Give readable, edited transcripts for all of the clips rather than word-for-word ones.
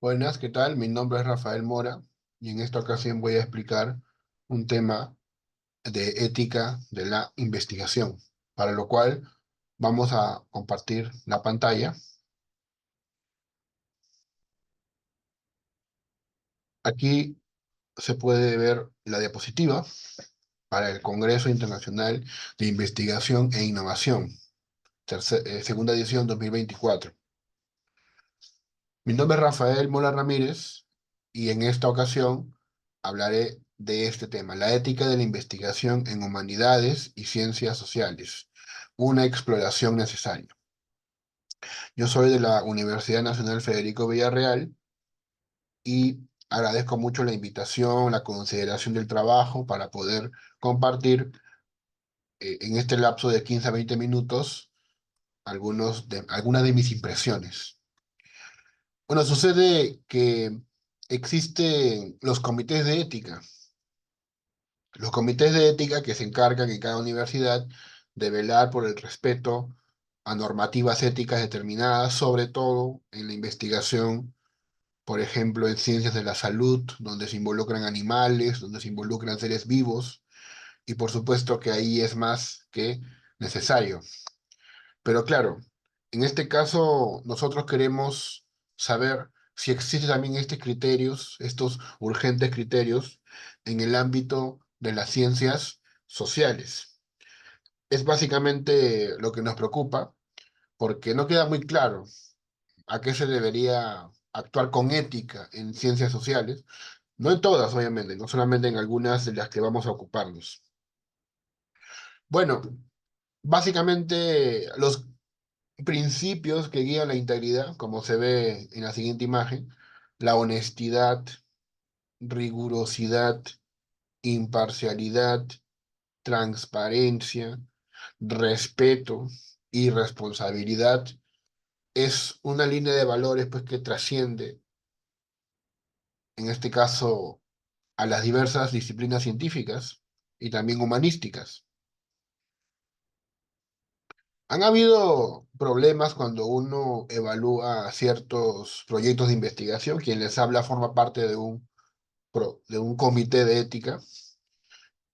Buenas, ¿qué tal? Mi nombre es Rafael Mora y en esta ocasión voy a explicar un tema de ética de la investigación, para lo cual vamos a compartir la pantalla. Aquí se puede ver la diapositiva para el Congreso Internacional de Investigación e Innovación, segunda edición 2024. Mi nombre es Rafael Mora Ramírez y en esta ocasión hablaré de este tema, la ética de la investigación en humanidades y ciencias sociales, una exploración necesaria. Yo soy de la Universidad Nacional Federico Villarreal y agradezco mucho la invitación, la consideración del trabajo para poder compartir en este lapso de 15 a 20 minutos algunas de mis impresiones. Bueno, sucede que existen los comités de ética que se encargan en cada universidad de velar por el respeto a normativas éticas determinadas, sobre todo en la investigación, por ejemplo, en ciencias de la salud, donde se involucran animales, donde se involucran seres vivos, y por supuesto que ahí es más que necesario. Pero claro, en este caso nosotros queremos saber si existen también estos urgentes criterios en el ámbito de las ciencias sociales. Es básicamente lo que nos preocupa porque no queda muy claro a qué se debería actuar con ética en ciencias sociales. No en todas, obviamente, no solamente en algunas de las que vamos a ocuparnos. Bueno, básicamente los principios que guían la integridad, como se ve en la siguiente imagen: la honestidad, rigurosidad, imparcialidad, transparencia, respeto y responsabilidad. Es una línea de valores pues, que trasciende, en este caso, a las diversas disciplinas científicas y también humanísticas. Han habido problemas cuando uno evalúa ciertos proyectos de investigación. Quien les habla forma parte de un comité de ética.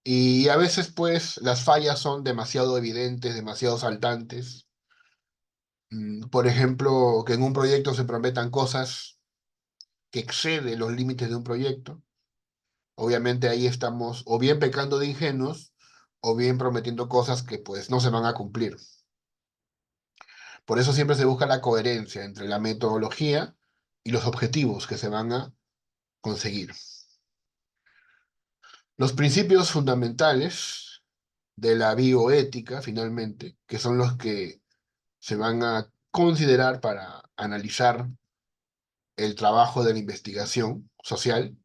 Y a veces, pues, las fallas son demasiado evidentes, demasiado saltantes. Por ejemplo, que en un proyecto se prometan cosas que exceden los límites de un proyecto. Obviamente ahí estamos o bien pecando de ingenuos o bien prometiendo cosas que, pues, no se van a cumplir. Por eso siempre se busca la coherencia entre la metodología y los objetivos que se van a conseguir. Los principios fundamentales de la bioética, finalmente, que son los que se van a considerar para analizar el trabajo de la investigación social,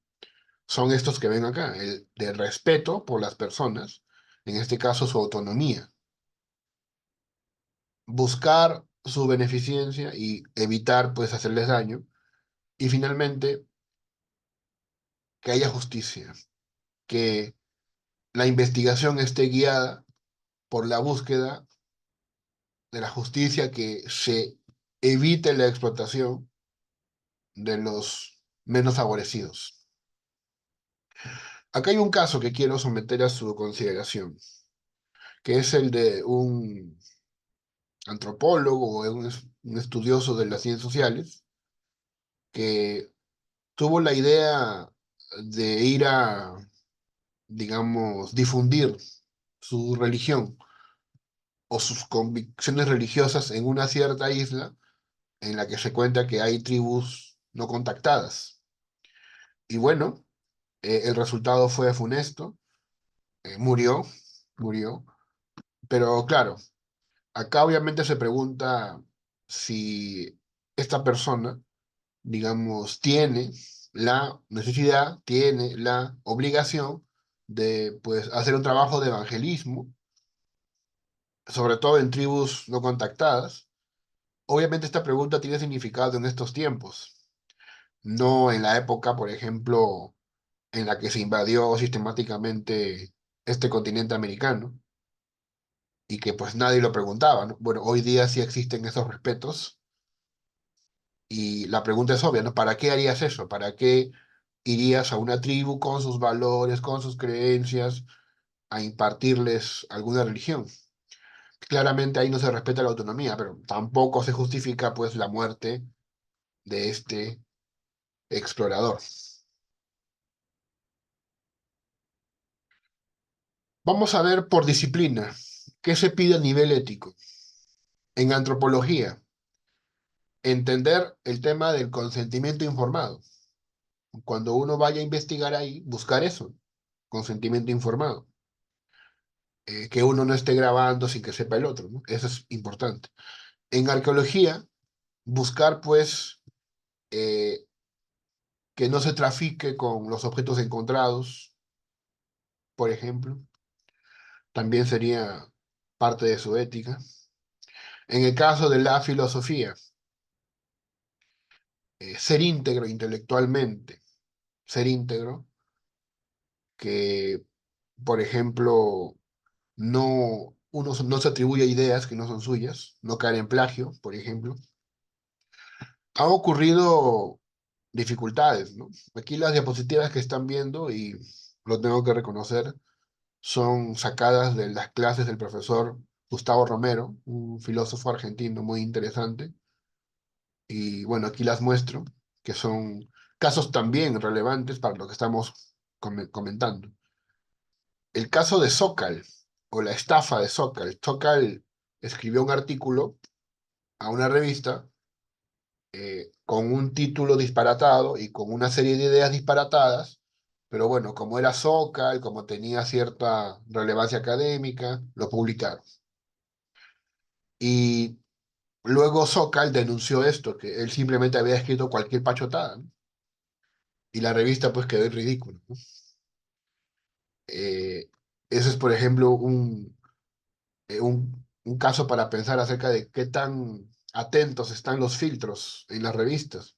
son estos que ven acá: el de respeto por las personas, en este caso su autonomía, buscar su beneficencia y evitar pues hacerles daño, y finalmente que haya justicia, que la investigación esté guiada por la búsqueda de la justicia, que se evite la explotación de los menos favorecidos. Acá hay un caso que quiero someter a su consideración, que es el de un antropólogo o un estudioso de las ciencias sociales que tuvo la idea de ir a, digamos, difundir su religión o sus convicciones religiosas en una cierta isla en la que se cuenta que hay tribus no contactadas. Y bueno, el resultado fue funesto. Murió, murió. Pero claro, acá obviamente se pregunta si esta persona, digamos, tiene la necesidad, tiene la obligación de, pues, hacer un trabajo de evangelismo, sobre todo en tribus no contactadas. Obviamente esta pregunta tiene significado en estos tiempos, no en la época, por ejemplo, en la que se invadió sistemáticamente este continente americano y que pues nadie lo preguntaba, ¿no? Bueno, hoy día sí existen esos respetos Y la pregunta es obvia, ¿no? ¿Para qué harías eso? ¿Para qué irías a una tribu con sus valores, con sus creencias, a impartirles alguna religión? Claramente ahí no se respeta la autonomía, pero tampoco se justifica pues la muerte de este explorador. Vamos a ver por disciplina, ¿qué se pide a nivel ético? En antropología, entender el tema del consentimiento informado. Cuando uno vaya a investigar ahí, buscar eso, consentimiento informado. Que uno no esté grabando sin que sepa el otro, ¿no? Eso es importante. En arqueología, buscar pues eh, que no se trafique con los objetos encontrados, por ejemplo, también sería parte de su ética. En el caso de la filosofía, ser íntegro intelectualmente, ser íntegro, que, por ejemplo, uno no se atribuye ideas que no son suyas, no caer en plagio, por ejemplo. Han ocurrido dificultades, ¿no? Aquí las diapositivas que están viendo, y lo tengo que reconocer, son sacadas de las clases del profesor Gustavo Romero, un filósofo argentino muy interesante. Y bueno, aquí las muestro, que son casos también relevantes para lo que estamos comentando. El caso de Sokal, o la estafa de Sokal. Sokal escribió un artículo a una revista con un título disparatado y con una serie de ideas disparatadas, pero bueno, como era Sokal, como tenía cierta relevancia académica, lo publicaron. Y luego Sokal denunció esto, que él simplemente había escrito cualquier pachotada, ¿no? Y la revista pues quedó en ridículo, ¿no? Ese es, por ejemplo, un caso para pensar acerca de qué tan atentos están los filtros en las revistas.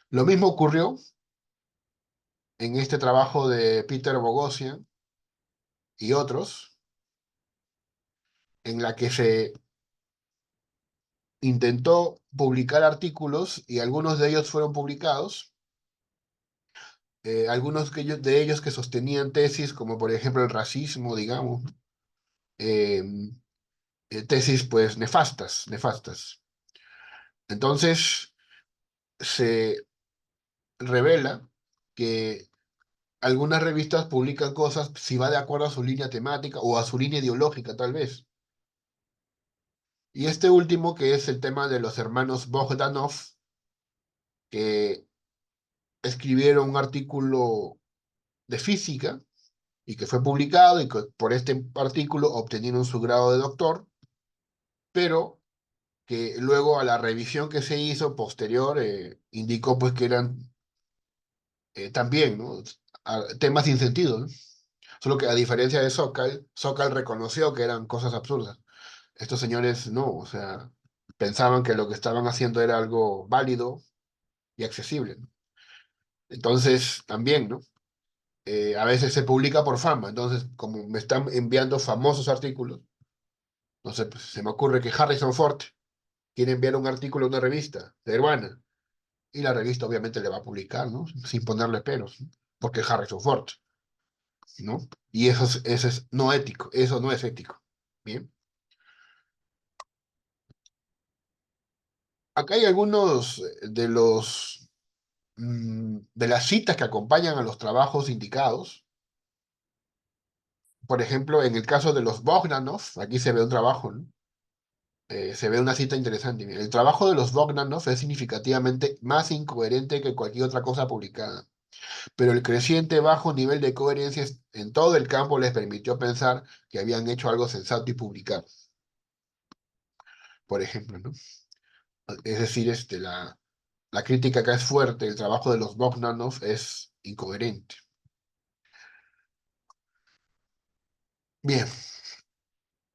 Lo mismo ocurrió en este trabajo de Peter Boghossian y otros, en la que se intentó publicar artículos y algunos de ellos fueron publicados, algunos de ellos que sostenían tesis como por ejemplo el racismo, digamos, eh, tesis pues nefastas, nefastas. Entonces se revela que algunas revistas publican cosas si va de acuerdo a su línea temática o a su línea ideológica tal vez. Y este último, que es el tema de los hermanos Bogdanov, que escribieron un artículo de física y que fue publicado y que por este artículo obtenieron su grado de doctor, pero que luego a la revisión que se hizo posterior indicó pues que eran también, ¿no? Temas sin sentido, ¿no? Solo que a diferencia de Sokal, Sokal reconoció que eran cosas absurdas. Estos señores no, o sea, pensaban que lo que estaban haciendo era algo válido y accesible, ¿no? Entonces, también, ¿no? A veces se publica por fama, entonces, como me están enviando famosos artículos, no sé, pues se me ocurre que Harrison Ford quiere enviar un artículo a una revista peruana, y la revista obviamente le va a publicar, ¿no? Sin ponerle peros, ¿no? Porque es Harrison Ford, ¿no? Y eso es no ético, eso no es ético. Bien. Acá hay algunos de las citas que acompañan a los trabajos indicados. Por ejemplo, en el caso de los Bogdanov, aquí se ve un trabajo, ¿no? Se ve una cita interesante. Mira, el trabajo de los Bogdanov es significativamente más incoherente que cualquier otra cosa publicada, pero el creciente bajo nivel de coherencia en todo el campo les permitió pensar que habían hecho algo sensato y publicar, por ejemplo, ¿no? Es decir, la crítica acá es fuerte, el trabajo de los Bogdanov es incoherente. Bien,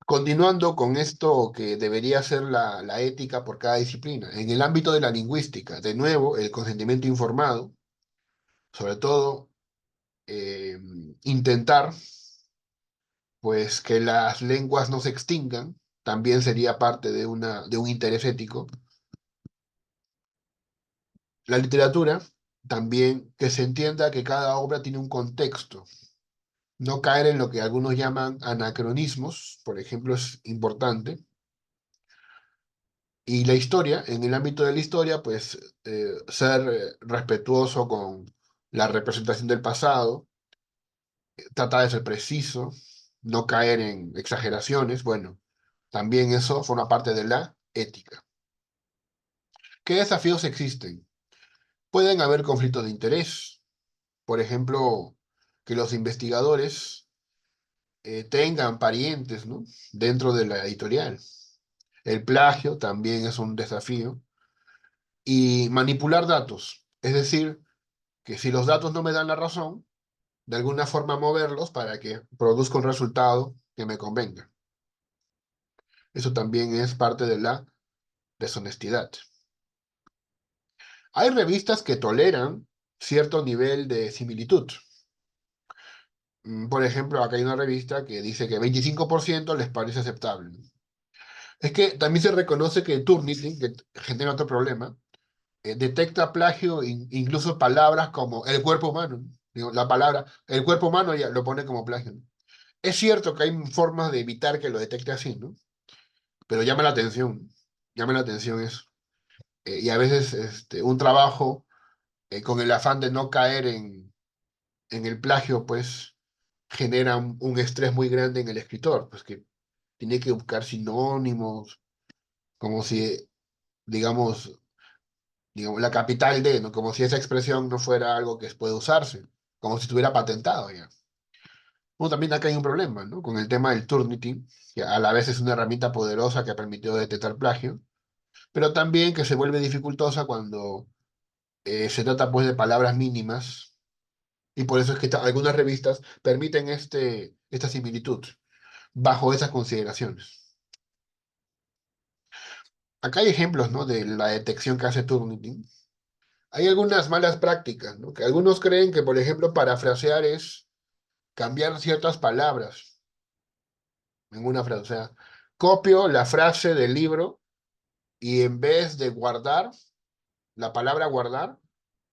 continuando con esto que debería ser la ética por cada disciplina. En el ámbito de la lingüística, de nuevo, el consentimiento informado, sobre todo, eh, intentar pues que las lenguas no se extingan, también sería parte de un interés ético. La literatura, también que se entienda que cada obra tiene un contexto, no caer en lo que algunos llaman anacronismos, por ejemplo, es importante. Y la historia, en el ámbito de la historia, pues ser respetuoso con la representación del pasado, tratar de ser preciso, no caer en exageraciones, bueno, también eso forma parte de la ética. ¿Qué desafíos existen? Pueden haber conflictos de interés, por ejemplo, que los investigadores tengan parientes, ¿no?, dentro de la editorial. El plagio también es un desafío. Y manipular datos, es decir, que si los datos no me dan la razón, de alguna forma moverlos para que produzca un resultado que me convenga. Eso también es parte de la deshonestidad. Hay revistas que toleran cierto nivel de similitud. Por ejemplo, acá hay una revista que dice que 25% les parece aceptable. Es que también se reconoce que Turnitin, que genera otro problema, detecta plagio incluso palabras como el cuerpo humano, ¿no? Digo, la palabra el cuerpo humano ya lo pone como plagio, ¿no? Es cierto que hay formas de evitar que lo detecte así, ¿no? Pero llama la atención eso. Y a veces un trabajo con el afán de no caer en el plagio, pues genera un estrés muy grande en el escritor, pues que tiene que buscar sinónimos, como si, digamos, la capital de, ¿no? Como si esa expresión no fuera algo que puede usarse, como si estuviera patentado ya. Bueno, también acá hay un problema, ¿no? Con el tema del Turnitin, que a la vez es una herramienta poderosa que ha permitido detectar plagio, pero también que se vuelve dificultosa cuando se trata pues de palabras mínimas, y por eso es que algunas revistas permiten esta similitud bajo esas consideraciones. Acá hay ejemplos, ¿no?, de la detección que hace Turnitin. Hay algunas malas prácticas, ¿no? Que algunos creen que, por ejemplo, parafrasear es cambiar ciertas palabras en una frase. O sea, copio la frase del libro y en vez de guardar, la palabra guardar,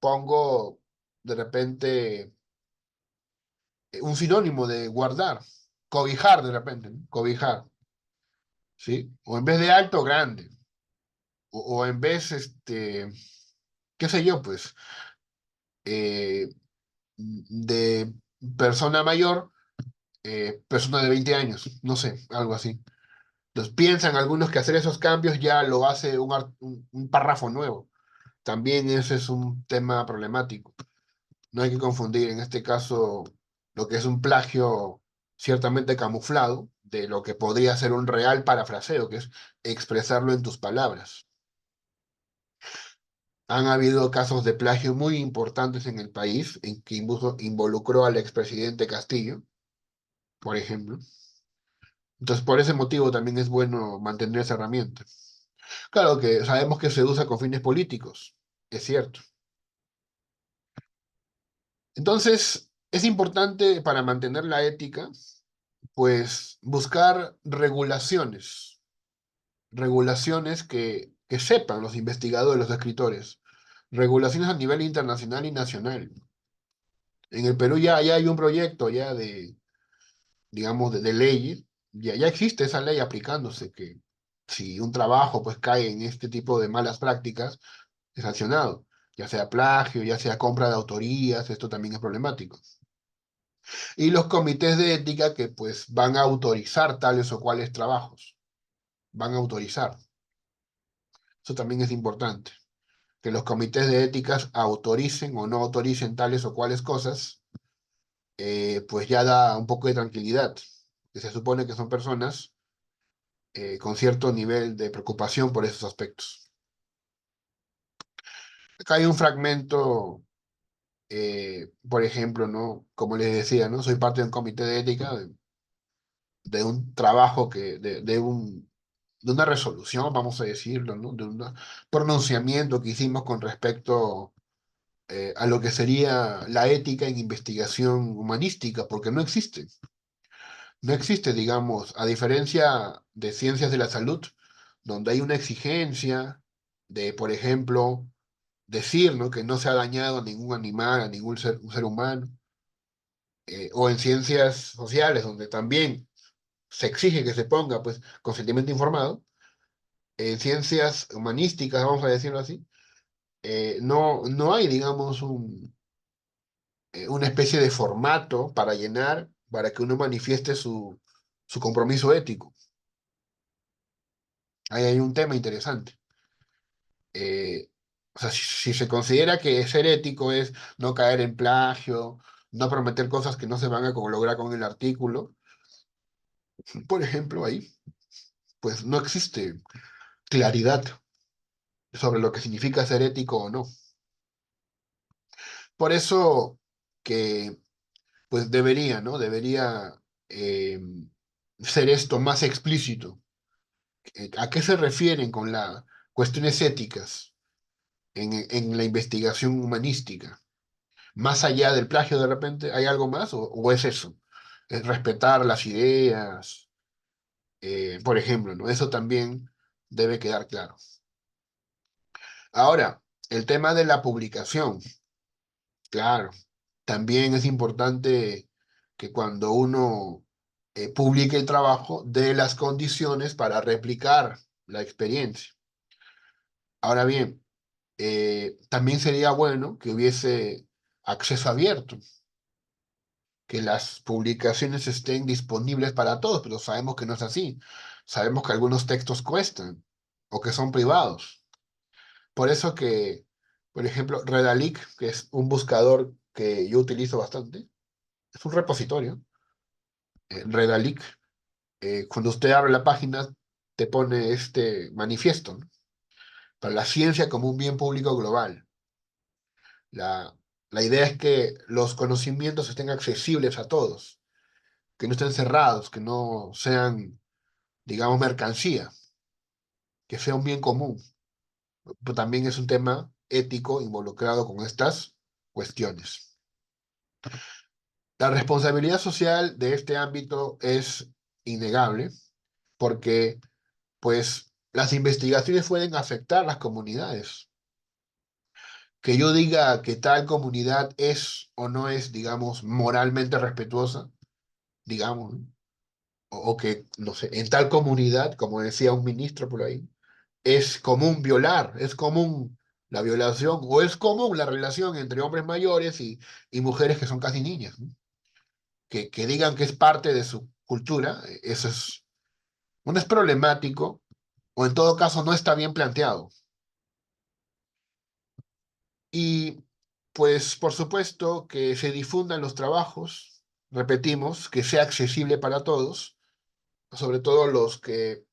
pongo de repente un sinónimo de guardar, cobijar de repente, ¿no? Cobijar, ¿sí? O en vez de alto, grande. O en vez, qué sé yo, pues, eh, de persona mayor, persona de 20 años, no sé, algo así. Entonces piensan algunos que hacer esos cambios ya lo hace un párrafo nuevo. También ese es un tema problemático. No hay que confundir en este caso lo que es un plagio ciertamente camuflado de lo que podría ser un real parafraseo, que es expresarlo en tus palabras. Han habido casos de plagio muy importantes en el país, en que involucró al expresidente Castillo, por ejemplo. Entonces, por ese motivo también es bueno mantener esa herramienta. Claro que sabemos que se usa con fines políticos, es cierto. Entonces, es importante para mantener la ética, pues buscar regulaciones que sepan los investigadores, los escritores, regulaciones a nivel internacional y nacional. En el Perú ya hay un proyecto ya de, digamos, de ley, ya existe esa ley aplicándose, que si un trabajo pues cae en este tipo de malas prácticas, es sancionado, ya sea plagio, ya sea compra de autorías, esto también es problemático. Y los comités de ética que pues van a autorizar tales o cuales trabajos, van a autorizar. Eso también es importante, que los comités de éticas autoricen o no autoricen tales o cuales cosas, pues ya da un poco de tranquilidad, que se supone que son personas con cierto nivel de preocupación por esos aspectos. Acá hay un fragmento, por ejemplo, ¿no? Como les decía, ¿no? Soy parte de un comité de ética de un trabajo de una resolución, vamos a decirlo, ¿no? De un pronunciamiento que hicimos con respecto a lo que sería la ética en investigación humanística, porque no existe. No existe, digamos, a diferencia de ciencias de la salud, donde hay una exigencia de, por ejemplo, decir, ¿no? Que no se ha dañado a ningún animal, a ningún un ser humano, o en ciencias sociales, donde también se exige que se ponga, pues, consentimiento informado, en ciencias humanísticas, vamos a decirlo así, no hay, digamos, una especie de formato para llenar, para que uno manifieste su compromiso ético. Ahí hay un tema interesante. Eh, o sea, si se considera que ser ético es no caer en plagio, no prometer cosas que no se van a lograr con el artículo, por ejemplo, ahí, pues no existe claridad sobre lo que significa ser ético o no. Por eso que, pues debería, ¿no? Debería eh, ser esto más explícito. ¿A qué se refieren con las cuestiones éticas en la investigación humanística? Más allá del plagio, de repente, ¿hay algo más o es eso? Es respetar las ideas, por ejemplo, ¿no? Eso también debe quedar claro. Ahora, el tema de la publicación, claro, también es importante que cuando uno publique el trabajo, dé las condiciones para replicar la experiencia. Ahora bien, también sería bueno que hubiese acceso abierto, que las publicaciones estén disponibles para todos, pero sabemos que no es así. Sabemos que algunos textos cuestan o que son privados. Por eso que, por ejemplo, Redalic, que es un buscador que yo utilizo bastante, es un repositorio. Redalic, cuando usted abre la página, te pone este manifiesto, ¿no? Para la ciencia como un bien público global. La, la idea es que los conocimientos estén accesibles a todos, que no estén cerrados, que no sean, digamos, mercancía, que sea un bien común. Pero también es un tema ético involucrado con estas cuestiones. La responsabilidad social de este ámbito es innegable porque, pues, las investigaciones pueden afectar las comunidades. Que yo diga que tal comunidad es o no es, digamos, moralmente respetuosa, digamos, ¿no? O que, no sé, en tal comunidad, como decía un ministro por ahí, es común violar, es común la violación, o es común la relación entre hombres mayores y mujeres que son casi niñas, ¿no? Que digan que es parte de su cultura, eso es, no es problemático, o en todo caso no está bien planteado. Y pues por supuesto que se difundan los trabajos, repetimos, que sea accesible para todos, sobre todo los que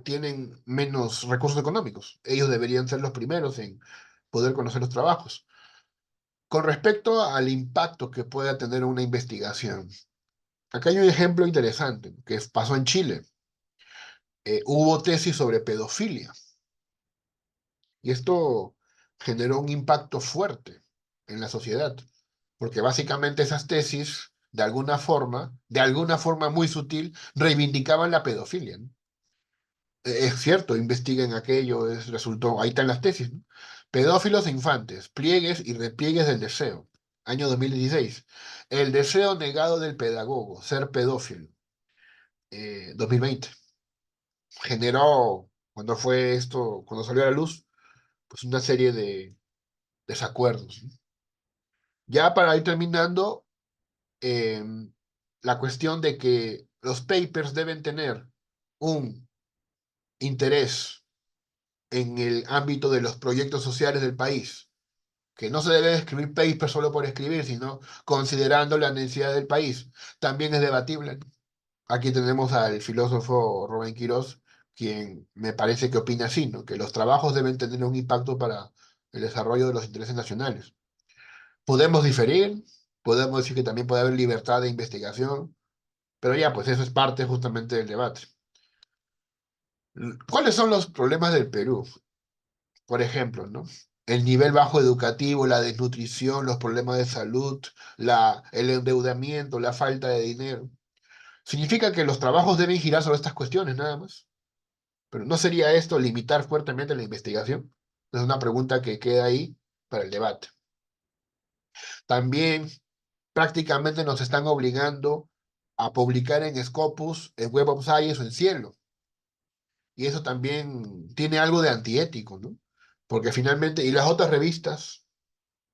tienen menos recursos económicos. Ellos deberían ser los primeros en poder conocer los trabajos. Con respecto al impacto que pueda tener una investigación, acá hay un ejemplo interesante que pasó en Chile. Hubo tesis sobre pedofilia y esto generó un impacto fuerte en la sociedad, porque básicamente esas tesis, de alguna forma muy sutil, reivindicaban la pedofilia, ¿no? Es cierto, investiguen aquello, resultó, ahí están las tesis, ¿no? Pedófilos e infantes, pliegues y repliegues del deseo, año 2016. El deseo negado del pedagogo, ser pedófilo, 2020. Generó, cuando fue esto, cuando salió a la luz, pues una serie de desacuerdos, ¿no? Ya para ir terminando, eh, la cuestión de que los papers deben tener un interés en el ámbito de los proyectos sociales del país, que no se debe escribir papers solo por escribir, sino considerando la necesidad del país, también es debatible, ¿no? Aquí tenemos al filósofo Rubén Quirós, quien me parece que opina así, ¿no? Que los trabajos deben tener un impacto para el desarrollo de los intereses nacionales. Podemos diferir, podemos decir que también puede haber libertad de investigación, pero ya, pues eso es parte justamente del debate. ¿Cuáles son los problemas del Perú? Por ejemplo, ¿no? El nivel bajo educativo, la desnutrición, los problemas de salud, el endeudamiento, la falta de dinero. Significa que los trabajos deben girar sobre estas cuestiones, nada más. Pero ¿no sería esto limitar fuertemente la investigación? Es una pregunta que queda ahí para el debate. También prácticamente nos están obligando a publicar en Scopus, en Web of Science o en Cielo. Y eso también tiene algo de antiético, ¿no? Porque finalmente, y las otras revistas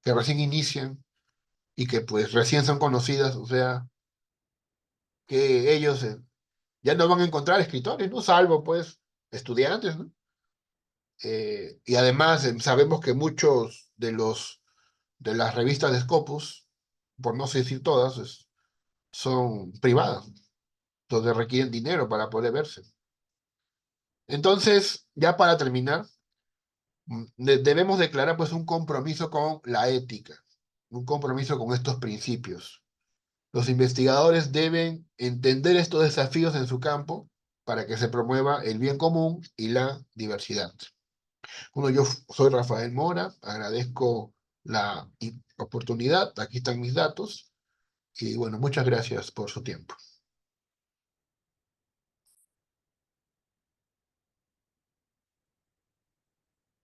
que recién inician y que pues recién son conocidas, o sea, que ellos ya no van a encontrar escritores, ¿no? Salvo pues estudiantes, ¿no? Y además sabemos que muchos de las revistas de Scopus, por no decir todas, son privadas, donde requieren dinero para poder verse. Entonces, ya para terminar, debemos declarar pues un compromiso con la ética, un compromiso con estos principios. Los investigadores deben entender estos desafíos en su campo para que se promueva el bien común y la diversidad. Bueno, yo soy Rafael Mora, agradezco la oportunidad, aquí están mis datos y bueno, muchas gracias por su tiempo.